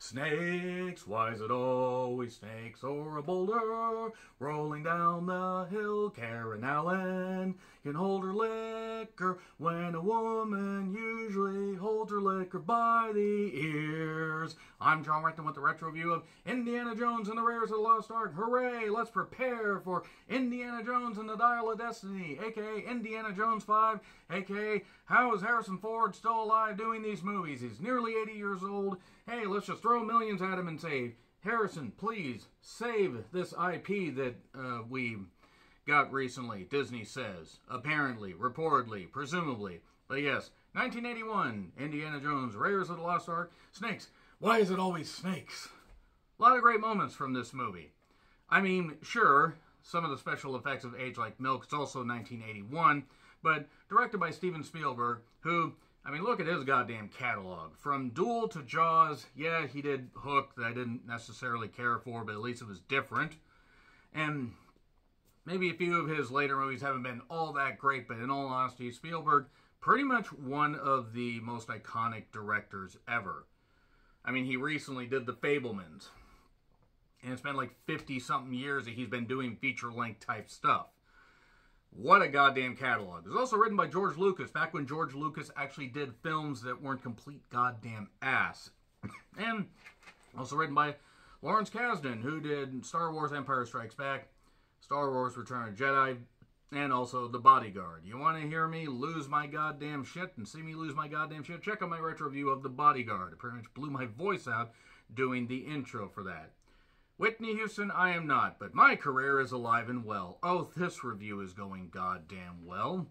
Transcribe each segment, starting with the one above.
Snakes, why is it always snakes or a boulder rolling down the hill? Karen Allen can hold her liquor when a woman usually holds her liquor by the ears. I'm John Recton with the retro review of Indiana Jones and the Raiders of the Lost Ark. Hooray! Let's prepare for Indiana Jones and the Dial of Destiny, aka Indiana Jones 5, aka how is Harrison Ford still alive doing these movies? He's nearly 80 years old. Hey, let's just throw millions at him and say, Harrison, please save this IP that we got recently, Disney says. Apparently, reportedly, presumably. But yes, 1981, Indiana Jones, Raiders of the Lost Ark, snakes. Why is it always snakes? A lot of great moments from this movie. I mean, sure, some of the special effects of Age Like Milk, it's also 1981, but directed by Steven Spielberg, who, I mean, look at his goddamn catalog. From Duel to Jaws, yeah, he did Hook that I didn't necessarily care for, but at least it was different. And maybe a few of his later movies haven't been all that great, but in all honesty, Spielberg, pretty much one of the most iconic directors ever. I mean, he recently did The Fabelmans, and it's been like 50-something years that he's been doing feature-length type stuff. What a goddamn catalog. It was also written by George Lucas, back when George Lucas actually did films that weren't complete goddamn ass. And also written by Lawrence Kasdan, who did Star Wars Empire Strikes Back, Star Wars Return of the Jedi, and also The Bodyguard. You want to hear me lose my goddamn shit and see me lose my goddamn shit? Check out my retro review of The Bodyguard. It pretty much blew my voice out doing the intro for that. Whitney Houston, I am not, but my career is alive and well. Oh, this review is going goddamn well.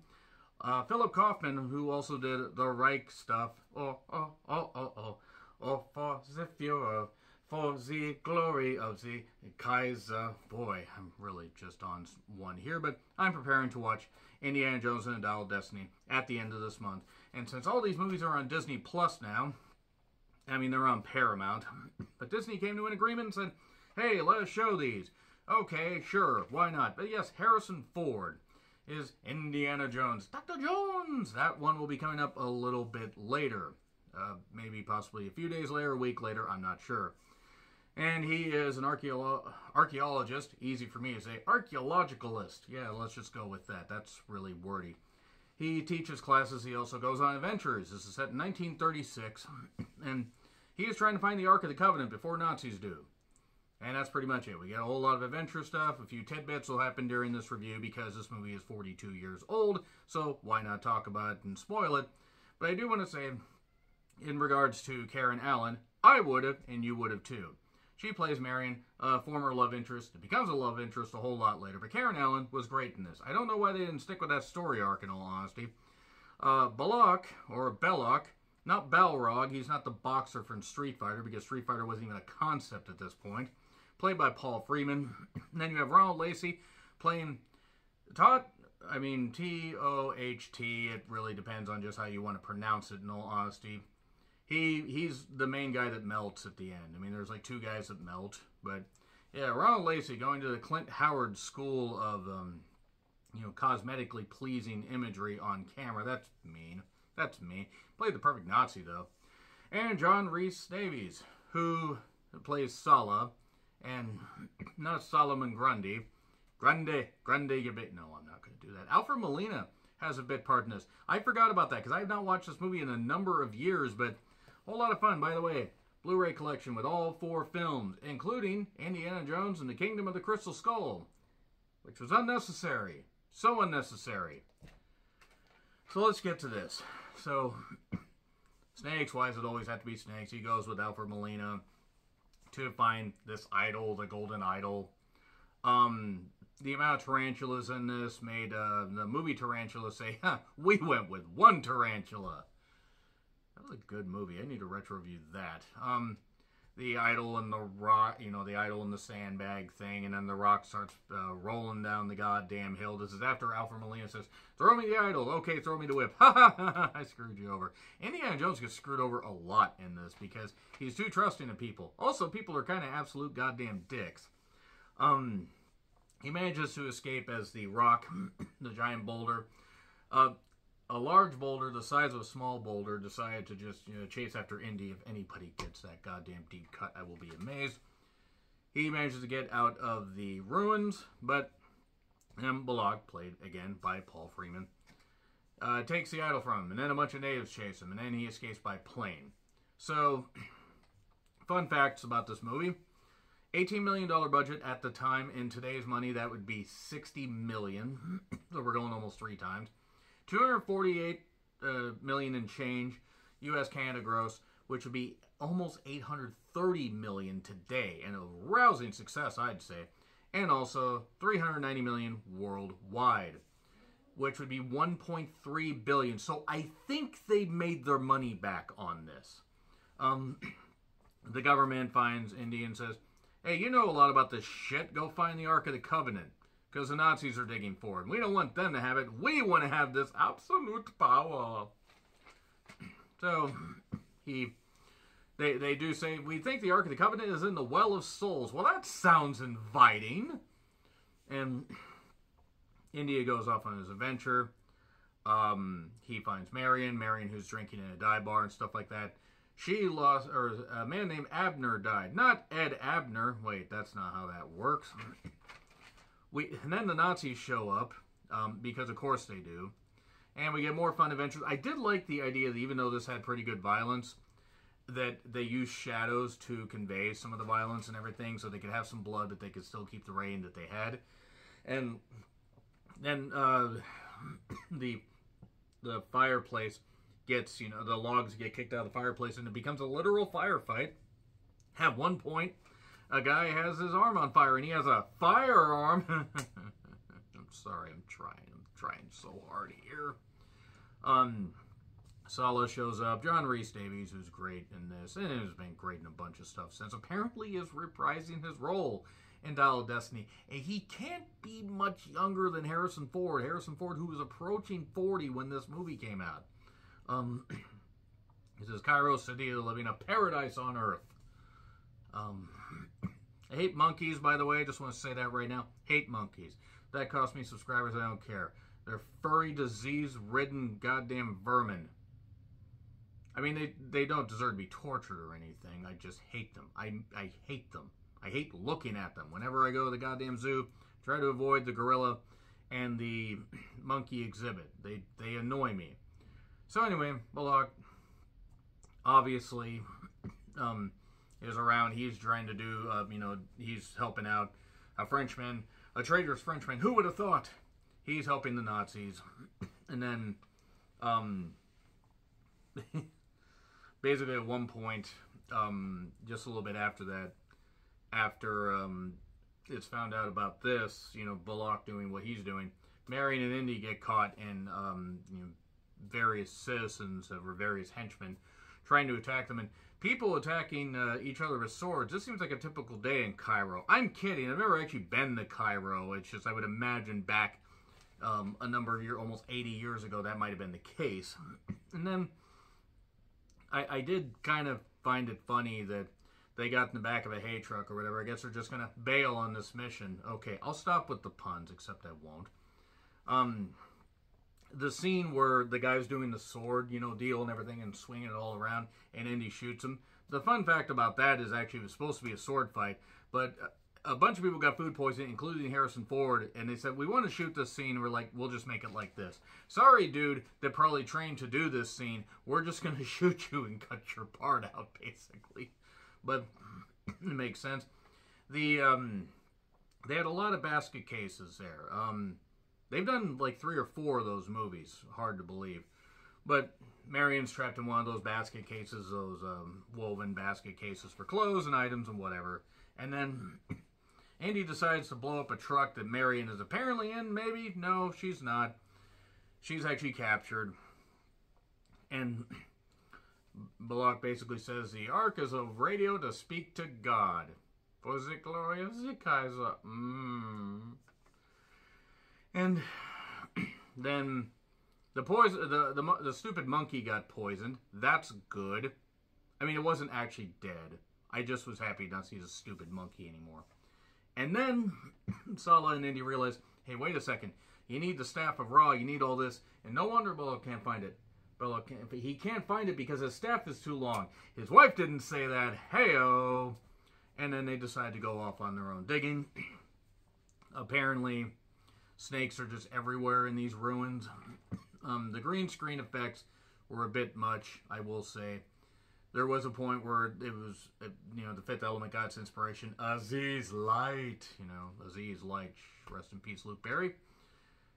Philip Kaufman, who also did the Reich stuff. Oh, for the future, for the glory of the Kaiser. Boy, I'm really just on one here, but I'm preparing to watch Indiana Jones and the Dial of Destiny at the end of this month. And since all these movies are on Disney Plus now, I mean, they're on Paramount, but Disney came to an agreement and said, hey, let us show these. Okay, sure, why not? But yes, Harrison Ford is Indiana Jones. Dr. Jones! That one will be coming up a little bit later. Maybe possibly a few days later, a week later, I'm not sure. And he is an archaeologist. Easy for me to say. Archaeologicalist. Yeah, let's just go with that. That's really wordy. He teaches classes. He also goes on adventures. This is set in 1936. And he is trying to find the Ark of the Covenant before Nazis do. And that's pretty much it. We got a whole lot of adventure stuff. A few tidbits will happen during this review because this movie is 42 years old. So why not talk about it and spoil it? But I do want to say, in regards to Karen Allen, I would have, and you would have too. She plays Marion, a former love interest. It becomes a love interest a whole lot later. But Karen Allen was great in this. I don't know why they didn't stick with that story arc, in all honesty. Belloc, or Belloc, not Balrog. He's not the boxer from Street Fighter, because Street Fighter wasn't even a concept at this point. Played by Paul Freeman. And then you have Ronald Lacey playing Todd. I mean, T-O-H-T. It really depends on just how you want to pronounce it, in all honesty. He's the main guy that melts at the end. I mean, there's like two guys that melt. But, yeah, Ronald Lacey going to the Clint Howard School of, cosmetically pleasing imagery on camera. That's mean. That's mean. Played the perfect Nazi, though. And John Rhys Davies, who plays Sala. And not Solomon Grundy. Grundy, you bit. No, I'm not going to do that. Alfred Molina has a bit part in this. I forgot about that because I have not watched this movie in a number of years, but a whole lot of fun. By the way, Blu-ray collection with all 4 films, including Indiana Jones and the Kingdom of the Crystal Skull, which was unnecessary. So unnecessary. So let's get to this. So, snakes, why does it always have to be snakes? He goes with Alfred Molina to find this idol, the golden idol. The amount of tarantulas in this made the movie Tarantula say, we went with one tarantula. That was a good movie. I need to retro review that. The idol and the rock, the idol and the sandbag thing, and then the rock starts rolling down the goddamn hill. This is after Alfred Molina says, throw me the idol. Okay, throw me the whip. Ha ha ha, I screwed you over. Indiana Jones gets screwed over a lot in this because he's too trusting of people. Also, people are kind of absolute goddamn dicks. He manages to escape as the rock, the giant boulder. a large boulder the size of a small boulder decided to just chase after Indy. If anybody gets that goddamn deep cut, I will be amazed. He manages to get out of the ruins, but Bullock, played again by Paul Freeman, takes the idol from him, and then a bunch of natives chase him, and then he escapes by plane. So, fun facts about this movie. $18 million budget at the time. In today's money, that would be $60 million. So we're going almost 3 times. $248 million in change, U.S. Canada gross, which would be almost $830 million today, and a rousing success, I'd say. And also $390 million worldwide, which would be $1.3 billion. So I think they made their money back on this. The government finds Indy and says, hey, you know a lot about this shit. Go find the Ark of the Covenant, because the Nazis are digging for it. We don't want them to have it. We want to have this absolute power. So they do say, we think the Ark of the Covenant is in the Well of Souls. Well, that sounds inviting. And Indy goes off on his adventure. He finds Marion who's drinking in a dive bar and stuff like that. She lost, or a man named Abner died. Not Ed Abner. Wait, that's not how that works. And then the Nazis show up, because of course they do. And we get more fun adventures. I did like the idea that even though this had pretty good violence, that they used shadows to convey some of the violence and everything, so they could have some blood, but they could still keep the rain that they had. And then the fireplace gets, the logs get kicked out of the fireplace, and it becomes a literal firefight. At one point, a guy has his arm on fire, and he has a firearm. I'm sorry, I'm trying so hard here. Sala shows up. John Rhys Davies, who's great in this, and has been great in a bunch of stuff since, apparently is reprising his role in Dial of Destiny. And he can't be much younger than Harrison Ford. Harrison Ford, who was approaching 40 when this movie came out. He says, Cairo, city of the living, a paradise on earth. I hate monkeys, by the way. I just want to say that right now. Hate monkeys. That cost me subscribers. I don't care. They're furry, disease-ridden goddamn vermin. I mean, they don't deserve to be tortured or anything. I just hate them. I hate them. I hate looking at them. Whenever I go to the goddamn zoo, try to avoid the gorilla and the monkey exhibit. They annoy me. So anyway, Bullock obviously is around. He's trying to do, he's helping out a Frenchman, a traitorous Frenchman. Who would have thought? He's helping the Nazis. And then, basically at one point, just a little bit after that, after it's found out about this, Bullock doing what he's doing, Marion and Indy get caught, and various citizens or various henchmen trying to attack them, and people attacking each other with swords. This seems like a typical day in Cairo. I'm kidding. I've never actually been to Cairo. It's just I would imagine back a number of years, almost 80 years ago, that might have been the case. And then I did kind of find it funny that they got in the back of a hay truck or whatever. I guess they're just going to bail on this mission. Okay, I'll stop with the puns, except I won't. The scene where the guy's doing the sword, deal and everything and swinging it all around, and Indy shoots him. The fun fact about that is actually it was supposed to be a sword fight, but a bunch of people got food poisoning, including Harrison Ford, and they said, we want to shoot this scene. We're like, we'll just make it like this. Sorry, dude, that probably trained to do this scene. We're just going to shoot you and cut your part out, basically. But it makes sense. They had a lot of basket cases there. They've done like 3 or 4 of those movies. Hard to believe. But Marion's trapped in one of those basket cases, those woven basket cases for clothes and items and whatever. And then Indy decides to blow up a truck that Marion is apparently in, maybe? No, she's not. She's actually captured. And Bullock basically says the Ark is a radio to speak to God. For the glory of the Kaiser. And then the stupid monkey got poisoned. That's good. I mean, it wasn't actually dead. I just was happy not to see the stupid monkey anymore. And then Sala and Indy realized, hey, wait a second. You need the staff of Ra. You need all this. And no wonder Bullock can't find it. He can't find it because his staff is too long. His wife didn't say that. Hey-o. And then they decide to go off on their own digging. Apparently, snakes are just everywhere in these ruins. The green screen effects were a bit much, I will say. There was a point where it was, the Fifth Element got its inspiration. Aziz Light. Aziz Light. Rest in peace, Luke Perry.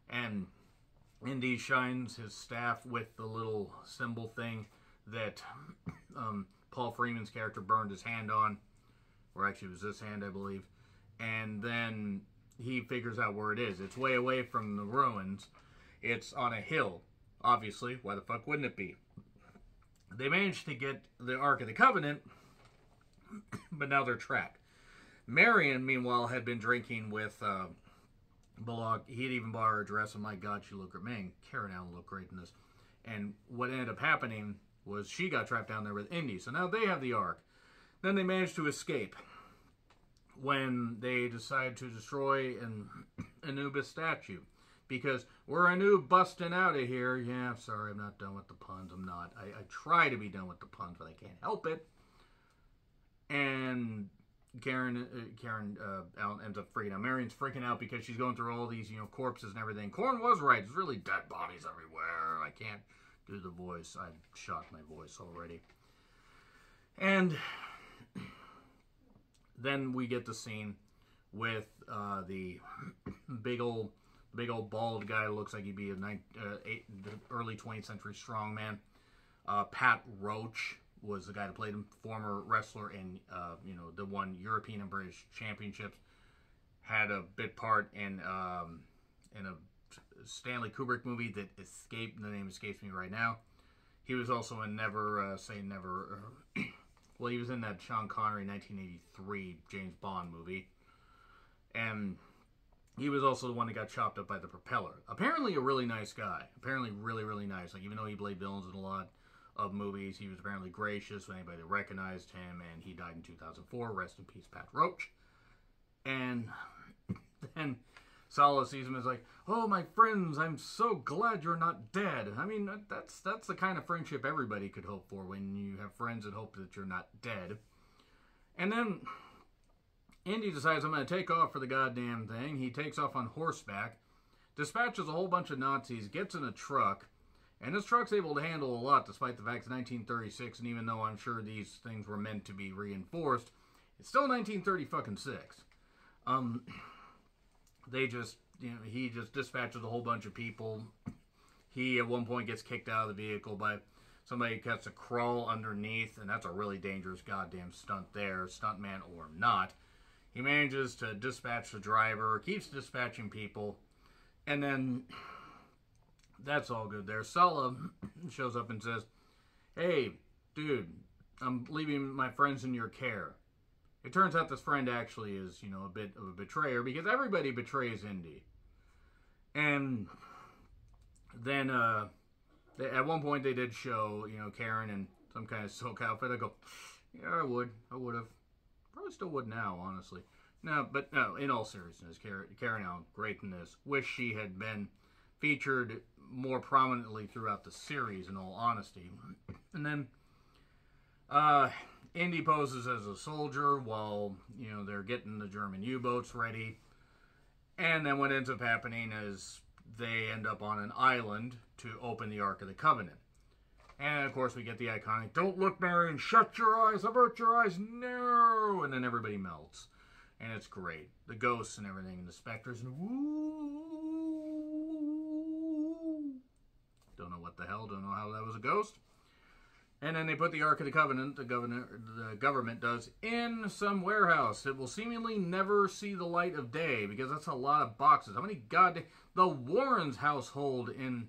And Indy shines his staff with the little symbol thing that Paul Freeman's character burned his hand on. Or actually, it was this hand, I believe. And then he figures out where it is. It's way away from the ruins. It's on a hill. Obviously, why the fuck wouldn't it be? They managed to get the Ark of the Covenant, but now they're trapped. Marion, meanwhile, had been drinking with Bullock. He had even bought her a dress, and my God, she looked great. Man, Karen Allen looked great in this. And what ended up happening was she got trapped down there with Indy. So now they have the Ark. Then they managed to escape when they decided to destroy an Anubis statue. Because we're Anub busting out of here. Yeah, sorry, I'm not done with the puns. I'm not. I try to be done with the puns, but I can't help it. And Karen ends up freaking out. Marion's freaking out because she's going through all these, corpses and everything. Corn was right. There's really dead bodies everywhere. I can't do the voice. I've shot my voice already. And then we get the scene with the big old bald guy who looks like he'd be early 20th century strongman. Pat Roach was the guy that played him, former wrestler in, the won European and British championships. Had a bit part in a Stanley Kubrick movie that the name escapes me right now. He was also in Never Say Never. Well, he was in that Sean Connery 1983 James Bond movie. And he was also the one that got chopped up by the propeller. Apparently a really nice guy. Apparently really, really nice. Like, even though he played villains in a lot of movies, he was apparently gracious with anybody that recognized him, and he died in 2004. Rest in peace, Pat Roach. And then Sala sees him and is like, oh, my friends, I'm so glad you're not dead. I mean, that's the kind of friendship everybody could hope for when you have friends that hope that you're not dead. And then Indy decides, I'm going to take off for the goddamn thing. He takes off on horseback, dispatches a whole bunch of Nazis, gets in a truck, and this truck's able to handle a lot despite the fact it's 1936, and even though I'm sure these things were meant to be reinforced, it's still 1936. He just dispatches a whole bunch of people. He, at one point, gets kicked out of the vehicle by somebody who has to crawl underneath, and that's a really dangerous goddamn stunt there, stuntman or not. He manages to dispatch the driver, keeps dispatching people, and then that's all good there. Sala shows up and says, hey, dude, I'm leaving my friends in your care. It turns out this friend actually is, a bit of a betrayer, because everybody betrays Indy. And then, at one point they did show, Karen in some kind of silk outfit. I go, yeah, I would have. Probably still would now, honestly. No, but no, in all seriousness, Karen Allen, great in this. Wish she had been featured more prominently throughout the series, in all honesty. And then, Indy poses as a soldier while, they're getting the German U-boats ready. And then what ends up happening is they end up on an island to open the Ark of the Covenant. And, of course, we get the iconic, don't look, Marion, shut your eyes, avert your eyes, no! And then everybody melts. And it's great. The ghosts and everything, and the specters, and woo! Don't know what the hell, don't know how that was a ghost. And then they put the Ark of the Covenant, the government does, in some warehouse. It will seemingly never see the light of day, because that's a lot of boxes. How many the Warrens household in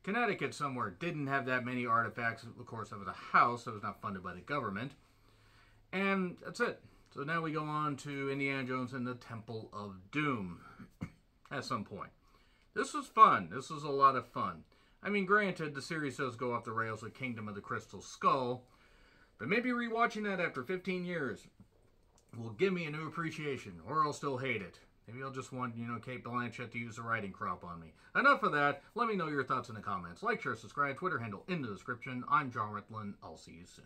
Connecticut somewhere didn't have that many artifacts. Of course, that was a house that was not funded by the government. And that's it. So now we go on to Indiana Jones and the Temple of Doom at some point. This was fun. This was a lot of fun. I mean, granted, the series does go off the rails with Kingdom of the Crystal Skull, but maybe rewatching that after 15 years will give me a new appreciation, or I'll still hate it. Maybe I'll just want, Kate Blanchett to use a riding crop on me. Enough of that. Let me know your thoughts in the comments. Like, share, subscribe, Twitter handle in the description. I'm John Ritlin. I'll see you soon.